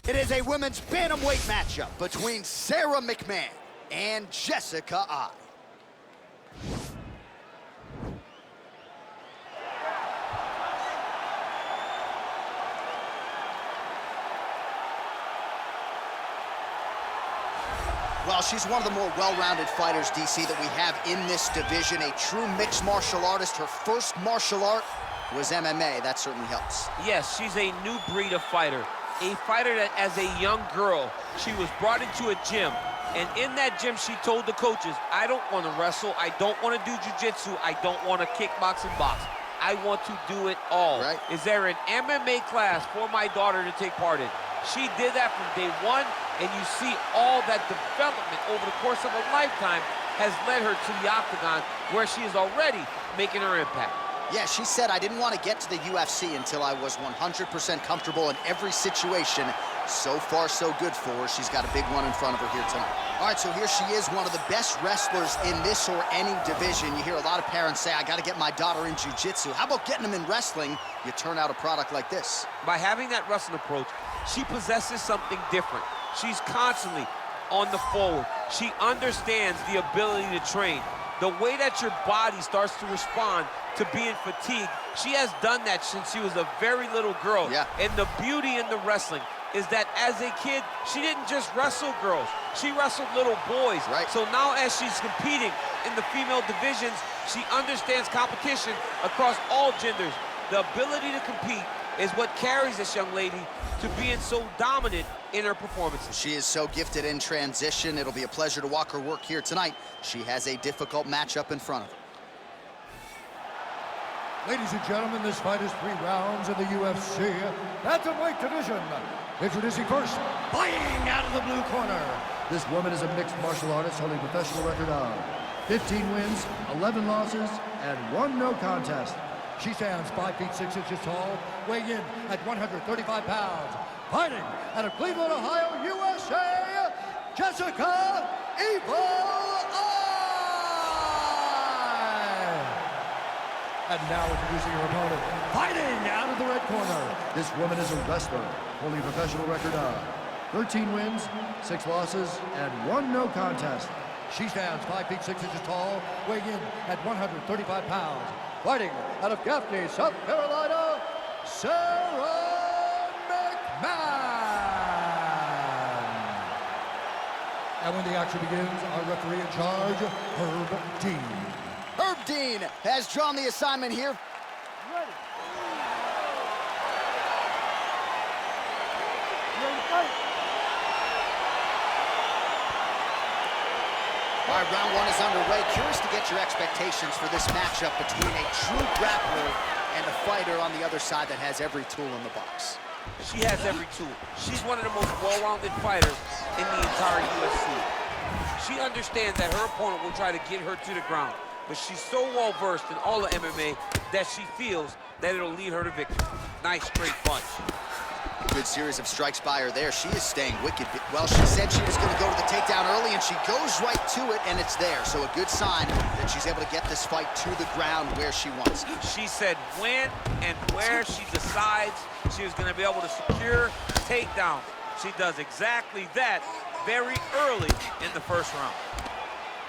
It is a women's bantamweight matchup between Sara Mcmann and Jessica I. Well, she's one of the more well-rounded fighters, DC, that we have in this division. A true mixed martial artist. Her first martial art was MMA. That certainly helps. Yes, she's a new breed of fighter. A fighter that, as a young girl, she was brought into a gym. And in that gym, she told the coaches, I don't want to wrestle. I don't want to do jiu-jitsu. I don't want to kickbox and box. I want to do it all. Right. Is there an MMA class for my daughter to take part in? She did that from day one, and you see all that development over the course of a lifetime has led her to the octagon, where she is already making her impact. Yeah, she said, I didn't want to get to the UFC until I was 100% comfortable in every situation. So far, so good for her. She's got a big one in front of her here tonight. All right, so here she is, one of the best wrestlers in this or any division. You hear a lot of parents say, I got to get my daughter in jiu-jitsu. How about getting them in wrestling? You turn out a product like this. By having that wrestling approach, she possesses something different. She's constantly on the forward. She understands the ability to train. The way that your body starts to respond to being fatigued, she has done that since she was a very little girl. Yeah. And the beauty in the wrestling is that as a kid, she didn't just wrestle girls. She wrestled little boys. Right. So now as she's competing in the female divisions, she understands competition across all genders. The ability to compete is what carries this young lady to being so dominant in her performances. She is so gifted in transition. It'll be a pleasure to watch her work here tonight. She has a difficult matchup in front of her. Ladies and gentlemen, this fight is 3 rounds in the UFC bantamweight division. Introducing first, fighting out of the blue corner. This woman is a mixed martial artist holding a professional record of 15 wins, 11 losses, and 1 no contest. She stands 5 feet 6 inches tall, weighing in at 135 pounds. Fighting out of Cleveland, Ohio, USA, Jessica Evil I. And now introducing her opponent, fighting out of the red corner. This woman is a wrestler, holding a professional record of 13 wins, 6 losses, and 1 no contest. She stands 5 feet 6 inches tall, weighing in at 135 pounds. Fighting out of Gaffney, South Carolina, Sara Mcmann. And when the action begins, our referee in charge, Herb Dean. Herb Dean has drawn the assignment here. Ready. Ready to fight. All right, round 1 is underway. Curious to get your expectations for this matchup between a true grappler and a fighter on the other side that has every tool in the box. She has every tool. She's one of the most well-rounded fighters in the entire UFC. She understands that her opponent will try to get her to the ground, but she's so well-versed in all of MMA that she feels that it'll lead her to victory. Nice straight punch. Good series of strikes by her there. She is staying wicked. Well, she said she was going to go to the takedown early, and she goes right to it, and it's there. So a good sign that she's able to get this fight to the ground where she wants. She said when and where she decides she was going to be able to secure takedown. She does exactly that very early in the first round.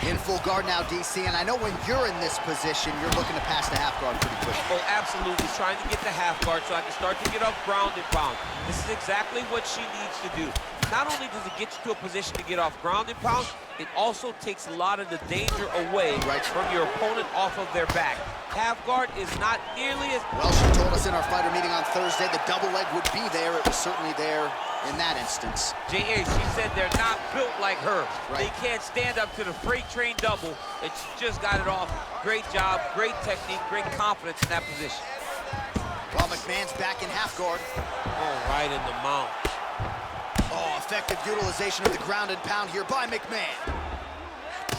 In full guard now, DC, and I know when you're in this position, you're looking to pass the half guard pretty quick. Oh, absolutely. Trying to get the half guard so I can start to get off ground and pound. This is exactly what she needs to do. Not only does it get you to a position to get off ground and pound, it also takes a lot of the danger away from your opponent off of their back. Half guard is not nearly as... Well, she told us in our fighter meeting on Thursday the double leg would be there. It was certainly there in that instance. J.A., she said they're not built like her. Right. They can't stand up to the freight train double, and she just got it off. Great job, great technique, great confidence in that position. Well, McMahon's back in half guard. Oh, right in the mount. Oh, effective utilization of the ground and pound here by McMahon.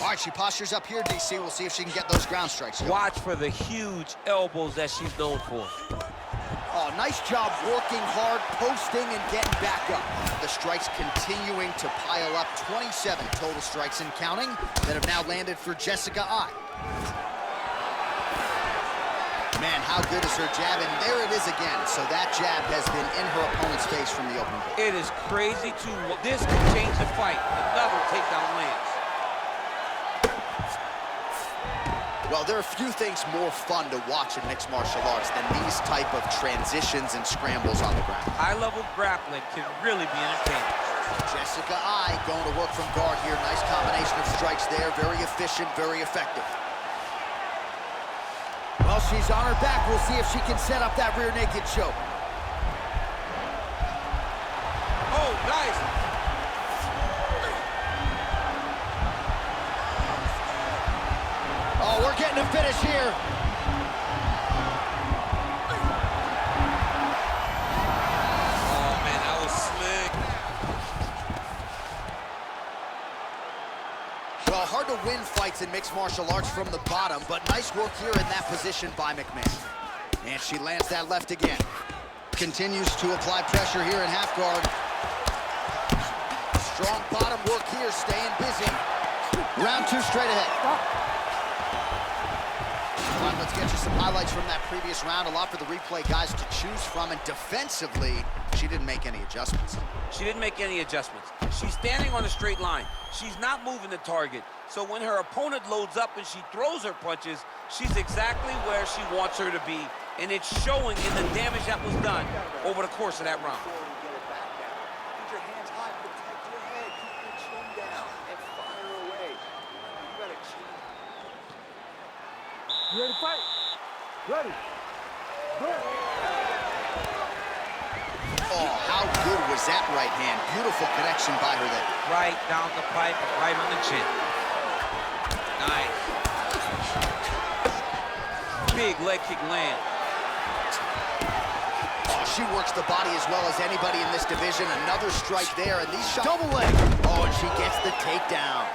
All right, she postures up here, DC. We'll see if she can get those ground strikes. Watch for the huge elbows that she's known for. Oh, nice job working hard, posting, and getting back up. The strikes continuing to pile up. 27 total strikes and counting that have now landed for Jessica I. Man, how good is her jab? And there it is again. So that jab has been in her opponent's face from the opening. It is crazy to... This could change the fight. Another takedown lands. Well, there are few things more fun to watch in mixed martial arts than these type of transitions and scrambles on the ground. High-level grappling can really be entertaining. Jessica I going to work from guard here. Nice combination of strikes there. Very efficient, very effective. Well, she's on her back. We'll see if she can set up that rear naked choke. Oh, nice. Oh, we're getting a finish here. Oh, man, that was slick. Well, hard to win fights in mixed martial arts from the bottom, but nice work here in that position by Mcmann. And she lands that left again. Continues to apply pressure here in half guard. Strong bottom work here, staying busy. Round 2 straight ahead. All right, let's get you some highlights from that previous round. A lot for the replay guys to choose from. And defensively, she didn't make any adjustments. She didn't make any adjustments. She's standing on a straight line. She's not moving the target. So when her opponent loads up and she throws her punches, she's exactly where she wants her to be. And it's showing in the damage that was done over the course of that round. Keep your hands high, protect your head, keep your chin down, and fire away. You gotta chin. You ready to fight? Ready. Go. Oh, how good was that right hand? Beautiful connection by her there. Right down the pipe, right on the chin. Nice. Big leg kick land. Oh, she works the body as well as anybody in this division. Another strike there, and these shots. Double leg. Oh, and she gets the takedown.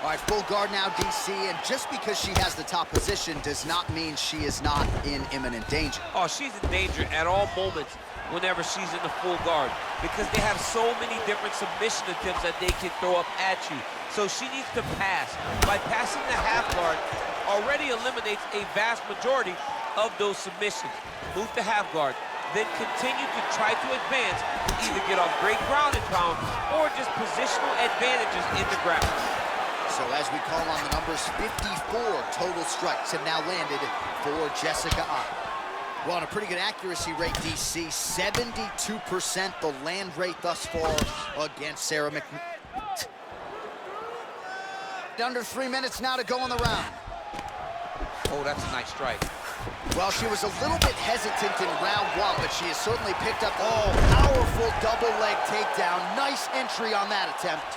All right, full guard now, DC, and just because she has the top position does not mean she is not in imminent danger. Oh, she's in danger at all moments whenever she's in the full guard because they have so many different submission attempts that they can throw up at you. So she needs to pass. By passing the half guard, already eliminates a vast majority of those submissions. Move to half guard, then continue to try to advance, either get off great ground and pound or just positional advantages in the grappling. So as we call on the numbers, 54 total strikes have now landed for Jessica I. Well, on a pretty good accuracy rate, DC, 72% the land rate thus far against Sara Mcmann. Under 3 minutes now to go in the round. Oh, that's a nice strike. Well, she was a little bit hesitant in round 1, but she has certainly picked up, powerful double leg takedown. Nice entry on that attempt.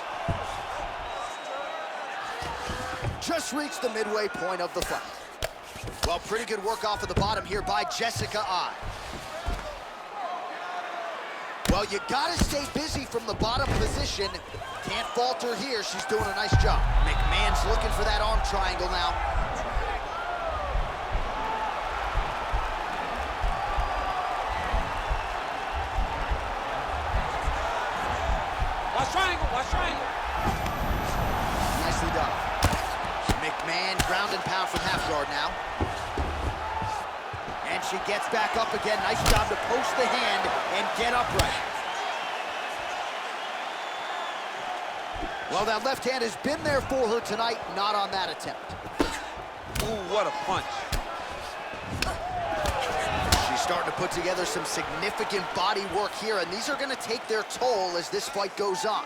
Just reached the midway point of the fight. Well, pretty good work off of the bottom here by Jessica I. Well, you gotta stay busy from the bottom position. Can't falter here. She's doing a nice job. Mcmann's looking for that arm triangle now. Watch triangle, watch triangle. Nicely done. Mcmann ground and pound from half guard now. And she gets back up again. Nice job to post the hand and get upright. Well, that left hand has been there for her tonight, not on that attempt. Ooh, what a punch. She's starting to put together some significant body work here, and these are going to take their toll as this fight goes on.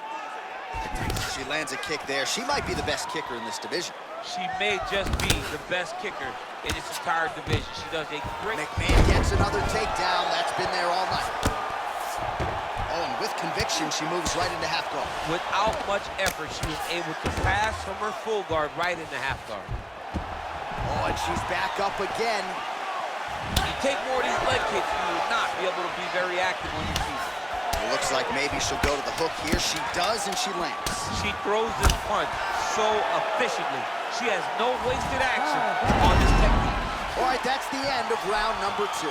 She lands a kick there. She might be the best kicker in this division. She may just be the best kicker in this entire division. She does a great... Mcmann gets another takedown. That's been there all night. Oh, and with conviction, she moves right into half guard. Without much effort, she was able to pass from her full guard right into half guard. Oh, and she's back up again. You take more of these leg kicks, you will not be able to be very active on your feet. It looks like maybe she'll go to the hook here. She does, and she lands. She throws this punch so efficiently. She has no wasted action on this technique. All right, that's the end of round number 2.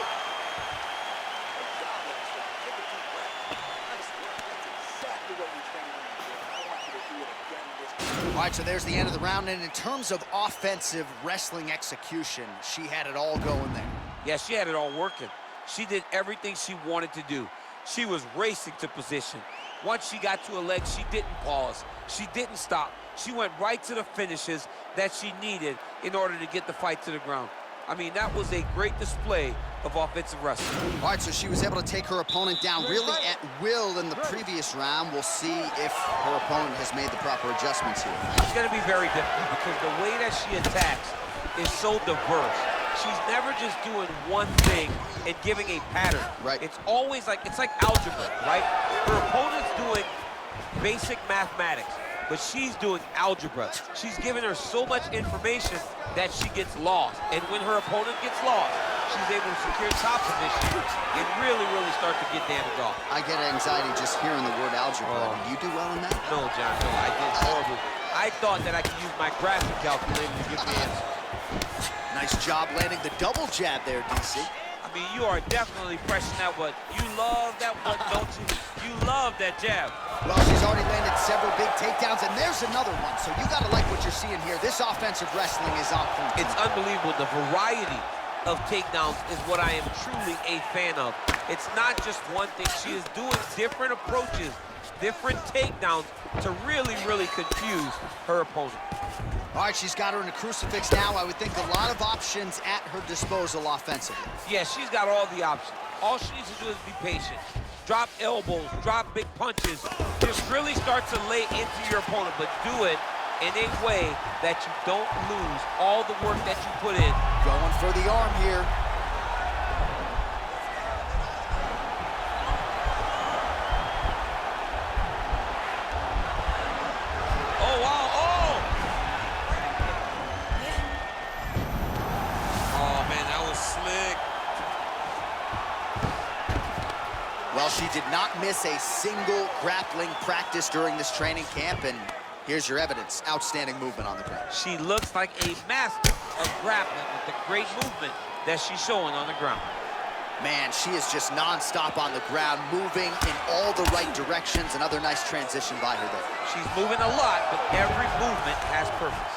All right, so there's the end of the round, and in terms of offensive wrestling execution, she had it all going there. Yeah, she had it all working. She did everything she wanted to do. She was racing to position. Once she got to her legs, she didn't pause. She didn't stop. She went right to the finishes that she needed in order to get the fight to the ground. I mean, that was a great display of offensive wrestling. All right, so she was able to take her opponent down really at will in the previous round. We'll see if her opponent has made the proper adjustments here. It's going to be very difficult because the way that she attacks is so diverse. She's never just doing one thing and giving a pattern. Right. It's always like, it's like algebra, right? Her opponent's doing basic mathematics, but she's doing algebra. She's giving her so much information that she gets lost. And when her opponent gets lost, she's able to secure top position and really, really start to get damage off. I get anxiety just hearing the word algebra. Did you do well in that? No, John, no, I did horribly. I thought that I could use my graphic calculator to give me an answer. Nice job landing the double jab there, DC. I mean, you are definitely pressing that one. You love that one, don't you? You love that jab. Well, she's already landed several big takedowns, and there's another one. So you got to like what you're seeing here. This offensive wrestling is on point. It's unbelievable. The variety of takedowns is what I am truly a fan of. It's not just one thing. She is doing different approaches, different takedowns to really, really confuse her opponent. All right, she's got her in a crucifix now. I would think a lot of options at her disposal offensively. Yeah, she's got all the options. All she needs to do is be patient. Drop elbows, drop big punches. Just really start to lay into your opponent, but do it in a way that you don't lose all the work that you put in. Going for the arm here. Oh, wow, oh! Oh, man, that was slick. Well, she did not miss a single grappling practice during this training camp, and here's your evidence. Outstanding movement on the ground. She looks like a master of grappling with the great movement that she's showing on the ground. Man, she is just nonstop on the ground, moving in all the right directions. Another nice transition by her there. She's moving a lot, but every movement has purpose.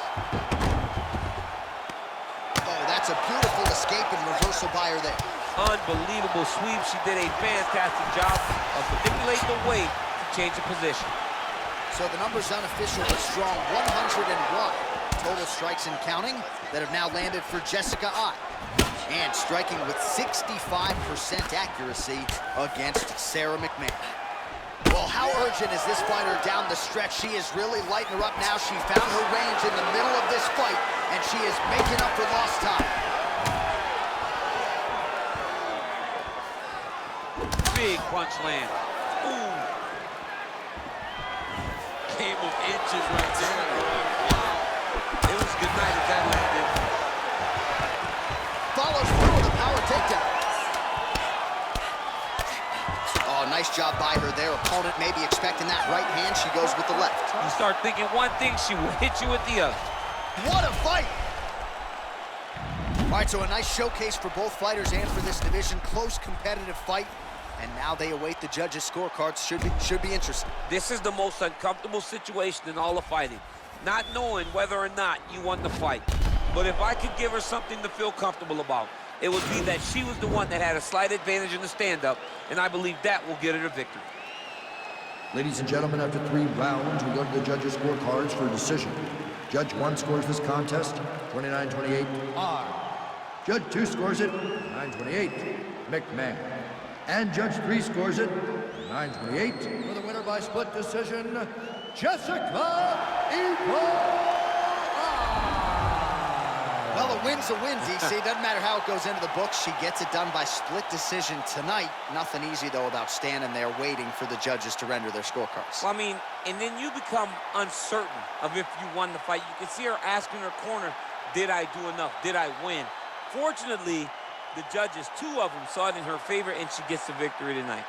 Oh, that's a beautiful escape and reversal by her there. Unbelievable sweep. She did a fantastic job of manipulating the weight to change the position. So the number's unofficial but strong, 101 total strikes and counting that have now landed for Jessica Eye. And striking with 65% accuracy against Sara Mcmann. Well, how urgent is this fighter down the stretch? She is really lighting her up now. She found her range in the middle of this fight, and she is making up for lost time. Big punch land. Ooh. Game of inches right there. Wow. It was good night if that landed. Follows through with a power takedown. Oh, nice job by her there. Opponent may be expecting that right hand. She goes with the left. You start thinking one thing, she will hit you with the other. What a fight! All right, so a nice showcase for both fighters and for this division. Close, competitive fight. And now they await the judges' scorecards. Should be interesting. This is the most uncomfortable situation in all of fighting. Not knowing whether or not you won the fight. But if I could give her something to feel comfortable about, it would be that she was the one that had a slight advantage in the stand-up, and I believe that will get her the victory. Ladies and gentlemen, after 3 rounds, we go to the judges' scorecards for a decision. Judge 1 scores this contest, 29-28, R. Judge 2 scores it, 9-28, Mcmann. And Judge 3 scores it, 9-28. For the winner by split decision, Jessica Eye. Well, a win's a win, DC. Doesn't matter how it goes into the books. She gets it done by split decision tonight. Nothing easy, though, about standing there waiting for the judges to render their scorecards. Well, I mean, and then you become uncertain of if you won the fight. You can see her asking her corner, did I do enough? Did I win? Fortunately, the judges, 2 of them, saw it in her favor, and she gets the victory tonight.